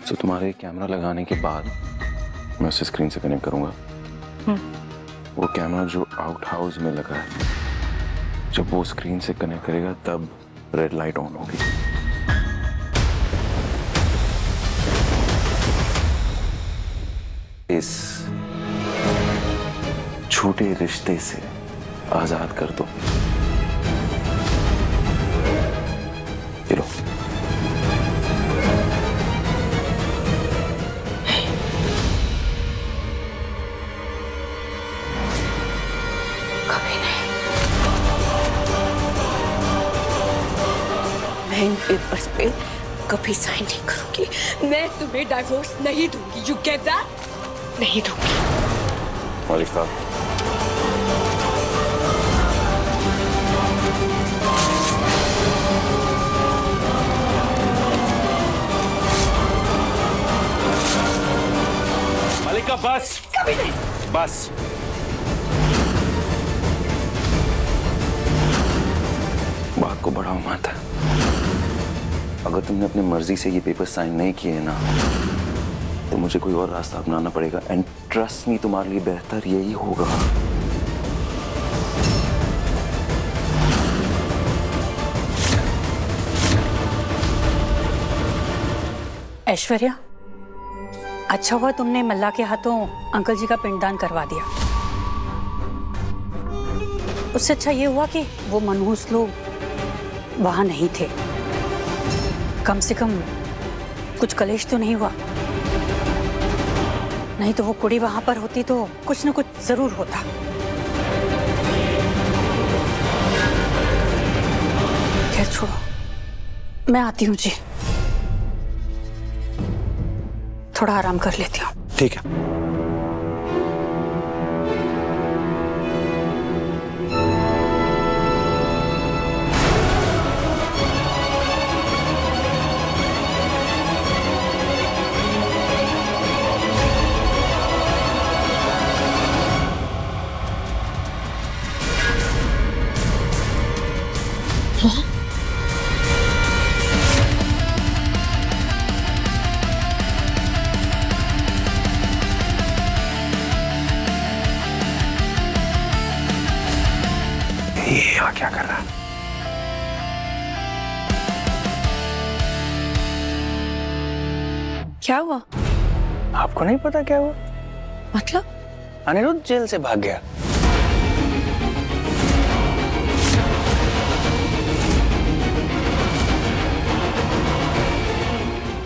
तो तुम्हारे कैमरा लगाने के बाद मैं उसे स्क्रीन से कनेक्ट करूंगा। वो कैमरा जो आउट हाउस में लगा है, जब वो स्क्रीन से कनेक्ट करेगा तब रेड लाइट ऑन होगी। इस छोटे रिश्ते से आजाद कर दो। चलो। कभी नहीं। मैं इन पेपर्स पे कभी साइन नहीं करूंगी। मैं तुम्हें डाइवोर्स नहीं दूंगी। You get that? नहीं दूंगी। मालिक साहब, मालिका बस। कभी नहीं। बस। बात को बढ़ाओ मत। अगर तुमने अपनी मर्जी से ये पेपर साइन नहीं किए ना, तो मुझे कोई और रास्ता अपनाना पड़ेगा। एंड ट्रस्ट मी, तुम्हारे लिए बेहतर यही होगा। ऐश्वर्या, अच्छा हुआ तुमने मल्ला के हाथों अंकल जी का पिंडदान करवा दिया। उससे अच्छा ये हुआ कि वो मनहूस लोग वहां नहीं थे। कम से कम कुछ कलेश तो नहीं हुआ। नहीं तो वो कुड़ी वहां पर होती तो कुछ न कुछ जरूर होता। खैर छोड़ो, मैं आती हूँ जी, थोड़ा आराम कर लेती हूँ। ठीक है। ये यहाँ क्या कर रहा है? क्या हुआ? आपको नहीं पता क्या हुआ? मतलब? अनिरुद्ध जेल से भाग गया।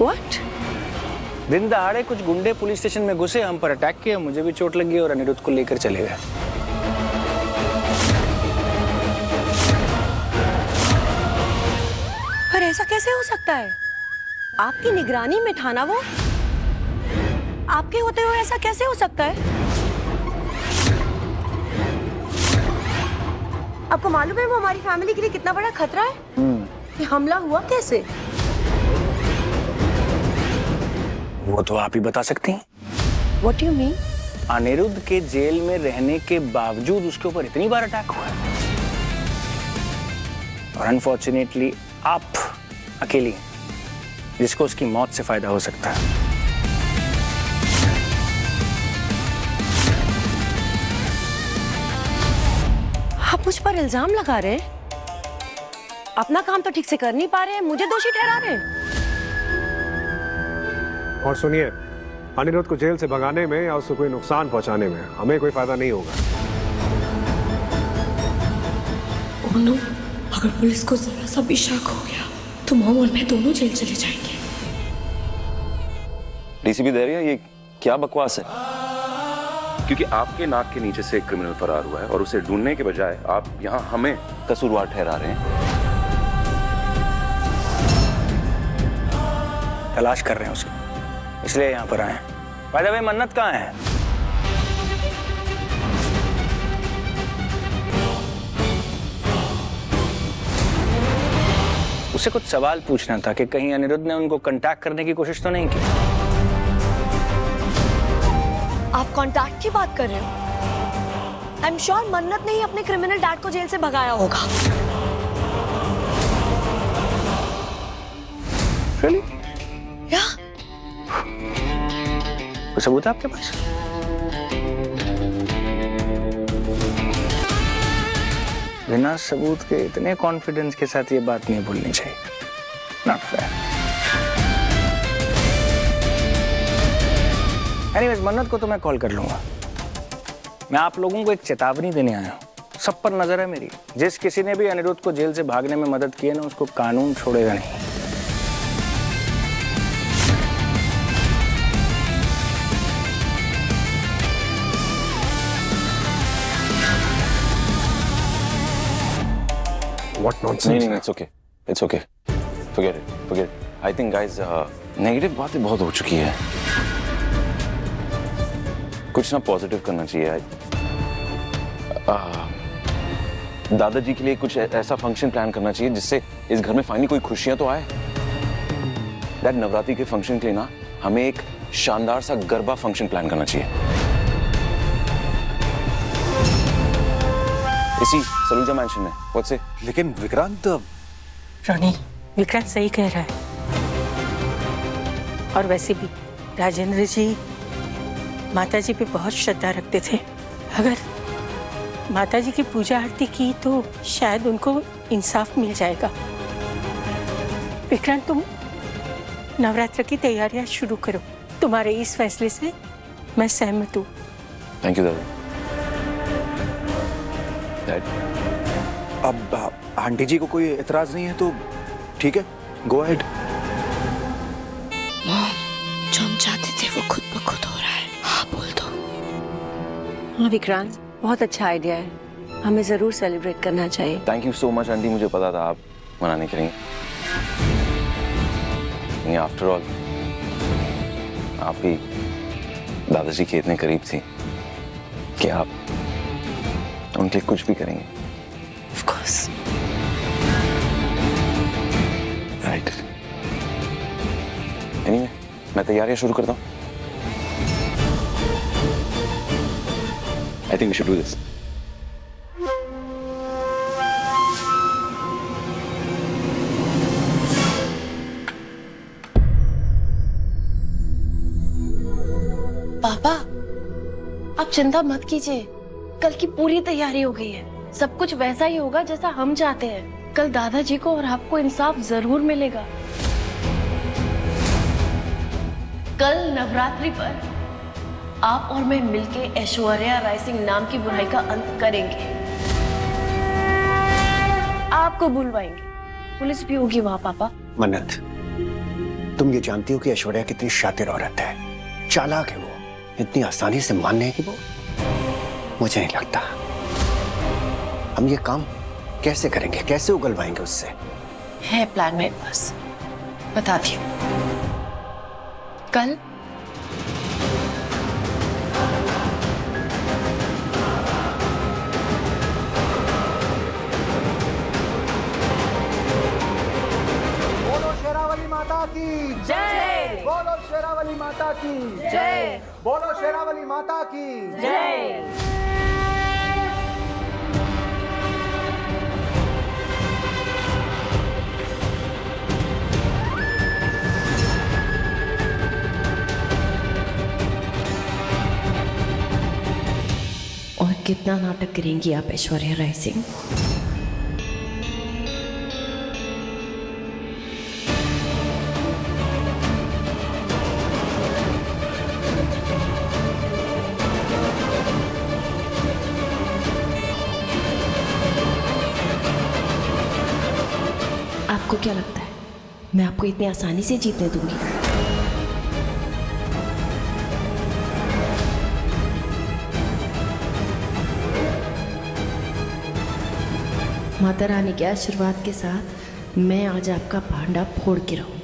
What? दिन दहाड़े कुछ गुंडे पुलिस स्टेशन में घुसे, हम पर अटैक किया, मुझे भी चोट लगी और अनिरुद्ध को लेकर चले गए। पर ऐसा कैसे हो सकता है? आपकी निगरानी में था ना वो? आपके होते हुए ऐसा कैसे हो सकता है? आपको मालूम है वो हमारी फैमिली के लिए कितना बड़ा खतरा है? ये हमला हुआ कैसे? वो तो आप ही बता सकती हैं। What do you mean? Anirudh के जेल में रहने के बावजूद उसके ऊपर इतनी बार अटैक हुआ है। और अनफॉर्चुनेटली आप अकेली हैं जिसको उसकी मौत से फायदा हो सकता है। आप मुझ पर इल्जाम लगा रहे हैं? अपना काम तो ठीक से कर नहीं पा रहे हैं, मुझे दोषी ठहरा रहे हैं। और सुनिए, अनिरुद्ध को जेल से भगाने में या उसको कोई नुकसान पहुंचाने में हमें कोई फायदा नहीं होगा। ओनो, अगर पुलिस को जरा सा भी शक हो गया तो मॉम और मैं दोनों जेल चले जाएंगे। डीसीपी दरिया, ये क्या बकवास है? क्योंकि आपके नाक के नीचे से एक क्रिमिनल फरार हुआ है और उसे ढूंढने के बजाय आप यहाँ हमें कसूरवार ठहरा रहे हैं। तलाश कर रहे हैं उसकी, इसलिए यहाँ पर आए हैं। बाय द वे, मन्नत कहाँ है? उसे कुछ सवाल पूछना था कि कहीं अनिरुद्ध ने उनको कांटेक्ट करने की कोशिश तो नहीं की। आप कांटेक्ट की बात कर रहे हो? आई एम श्योर मन्नत ने ही अपने क्रिमिनल डैड को जेल से भगाया होगा। Really? या कोई सबूत है आपके पास? बिना सबूत के इतने कॉन्फिडेंस के साथ ये बात नहीं भूलनी चाहिए। Not fair. एनीवेज, मन्नत को तो मैं कॉल कर लूंगा। मैं आप लोगों को एक चेतावनी देने आया हूँ। सब पर नजर है मेरी। जिस किसी ने भी अनिरुद्ध को जेल से भागने में मदद की है ना, उसको कानून छोड़ेगा नहीं। What nonsense? नहीं, it's okay. Forget it. I think guys, negative बातें बहुत हो चुकी है। कुछ ना पॉजिटिव करना चाहिए। दादाजी के लिए कुछ ऐसा फंक्शन प्लान करना चाहिए जिससे इस घर में फाइनली कोई खुशियां तो आए। दैट नवरात्रि के फंक्शन के लिए ना हमें एक शानदार सा गरबा फंक्शन प्लान करना चाहिए, इसी सलूजा मैंशन में। व्हाट से? लेकिन विक्रांत, रानी, विक्रांत सही कह रहा है। और वैसे भी राजेंद्र जी माताजी पे बहुत श्रद्धा रखते थे। अगर माताजी की पूजा आरती की तो शायद उनको इंसाफ मिल जाएगा। विक्रांत, तुम नवरात्र की तैयारियां शुरू करो। तुम्हारे इस फैसले से मैं सहमत हूँ। थैंक यू दादा। अब आंटी जी को कोई एतराज नहीं है तो ठीक है, गो अहेड। जो हम चाहते थे वो खुद ब खुद हो रहा है। हाँ बोल दो। हाँ विक्रांत, बहुत अच्छा आइडिया है। हमें जरूर सेलिब्रेट करना चाहिए। Thank you so much aunty, मुझे पता था आप मना नहीं करेंगे। आफ्टर ऑल आप ही दादाजी के इतने करीब थी कि आप उनके लिए कुछ भी करेंगे। Of course. राइट। एनीवे, मैं तैयारियां शुरू करता हूँ। I think we should do this. पापा, आप चिंता मत कीजिए। कल की पूरी तैयारी हो गई है। सब कुछ वैसा ही होगा जैसा हम चाहते हैं। कल दादाजी को और आपको इंसाफ जरूर मिलेगा। कल नवरात्रि पर आप और मैं मिलके ऐश्वर्या राय सिंह नाम की बुराई का अंत करेंगे। आपको बुलवाएंगे, पुलिस भी होगी वहां। पापा, मन्नत, तुम ये जानती हो कि ऐश्वर्या कितनी शातिर औरत है, चालाक है। वो इतनी आसानी से मानने है कि वो, मुझे नहीं लगता। हम ये काम कैसे करेंगे, कैसे उगलवाएंगे उससे? है प्लान मेरे पास, बताती हूँ। कल बोलो शेरावाली माता की जय। बोलो शेरावाली माता की जय। बोलो शेरावाली माता की जय। और कितना नाटक करेंगी आप ऐश्वर्या राय सिंह? आपको क्या लगता है मैं आपको इतनी आसानी से जीतने दूंगी? माता रानी के आशीर्वाद के साथ मैं आज आपका भांडा फोड़ के रहूंगी।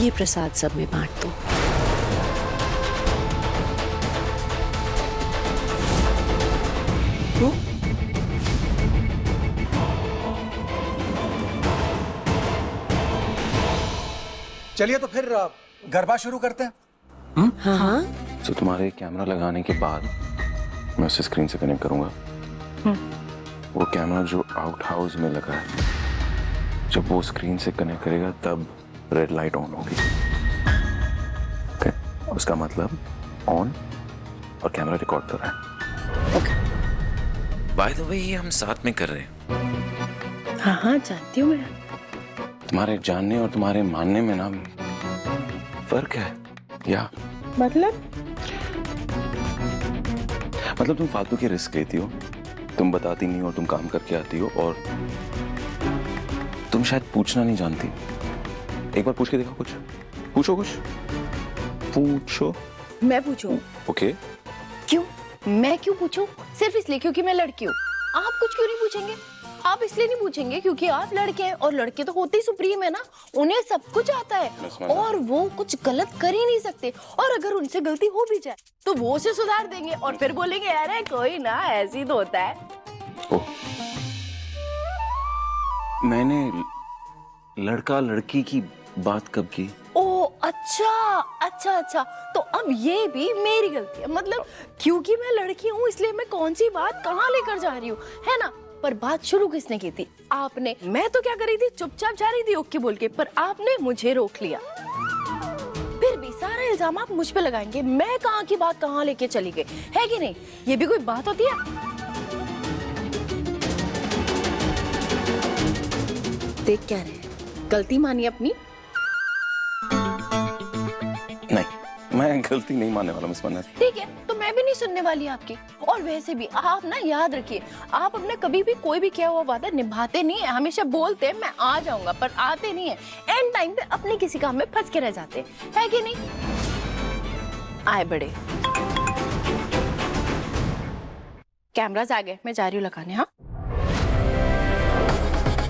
ये प्रसाद सब में बांट दो। चलिए तो फिर गरबा शुरू करते हैं। हाँ हाँ। तो तुम्हारे कैमरा लगाने के बाद मैं उसे स्क्रीन से कनेक्ट करूंगा। वो कैमरा जो आउट हाउस में लगा है, जब वो स्क्रीन से कनेक्ट करेगा तब रेड लाइट ऑन होगी। Okay? उसका मतलब ऑन और कैमरा रिकॉर्ड कर रहा है। बाय द वे ये हम साथ में कर रहे हैं। हाँ हाँ जानती हूँ मैं। तुम्हारे जानने और तुम्हारे मानने में ना फर्क है या मतलब तुम फालतू की रिस्क लेती हो, तुम बताती नहीं और तुम काम करके आती हो, और तुम शायद पूछना नहीं जानती। एक बार पूछ के देखो, कुछ पूछो, कुछ पूछो। मैं पूछूं? ओके। क्यों? मैं क्यों पूछूं? सिर्फ इसलिए क्योंकि मैं लड़की हूँ। आप कुछ क्यों नहीं पूछेंगे? आप इसलिए नहीं पूछेंगे क्योंकि आप लड़के हैं, और लड़के तो होते ही सुप्रीम है ना, उन्हें सब कुछ आता है और वो कुछ गलत कर ही नहीं सकते। और अगर उनसे गलती हो भी जाए तो वो उसे सुधार देंगे और फिर बोलेंगे अरे कोई ना, ऐसे ही तो होता है। ओह, मैंने लड़का लड़की की बात कब की? ओ अच्छा अच्छा अच्छा, तो अब ये भी मेरी गलती है। मतलब क्योंकि मैं लड़की हूँ इसलिए मैं कौन सी बात कहाँ लेकर जा रही हूँ, है ना? पर बात शुरू किसने की थी? आपने। मैं तो क्या कर रही थी, चुपचाप जा रही थी ओके बोल के, पर आपने मुझे रोक लिया। फिर भी सारा इल्जाम आप मुझ पे लगाएंगे। मैं कहाँ की बात कहाँ लेके चली गई, है कि नहीं? ये भी कोई बात होती है? देख क्या रहे, गलती मानी अपनी? नहीं, मैं गलती नहीं मानने वाला मिस मन्नत। ठीक है, तो मैं भी नहीं सुनने वाली आपकी। और वैसे भी आप ना याद रखिए, आप अपने कभी भी कोई भी किया हुआ वादा निभाते नहीं है। हमेशा बोलते हैं मैं आ जाऊंगा, पर आते नहीं है। एंड टाइम पे अपने किसी काम में फंस के रह जाते हैं, है कि नहीं? आए बड़े कैमरास आ गए, मैं जा रही हूँ लगाने। हाँ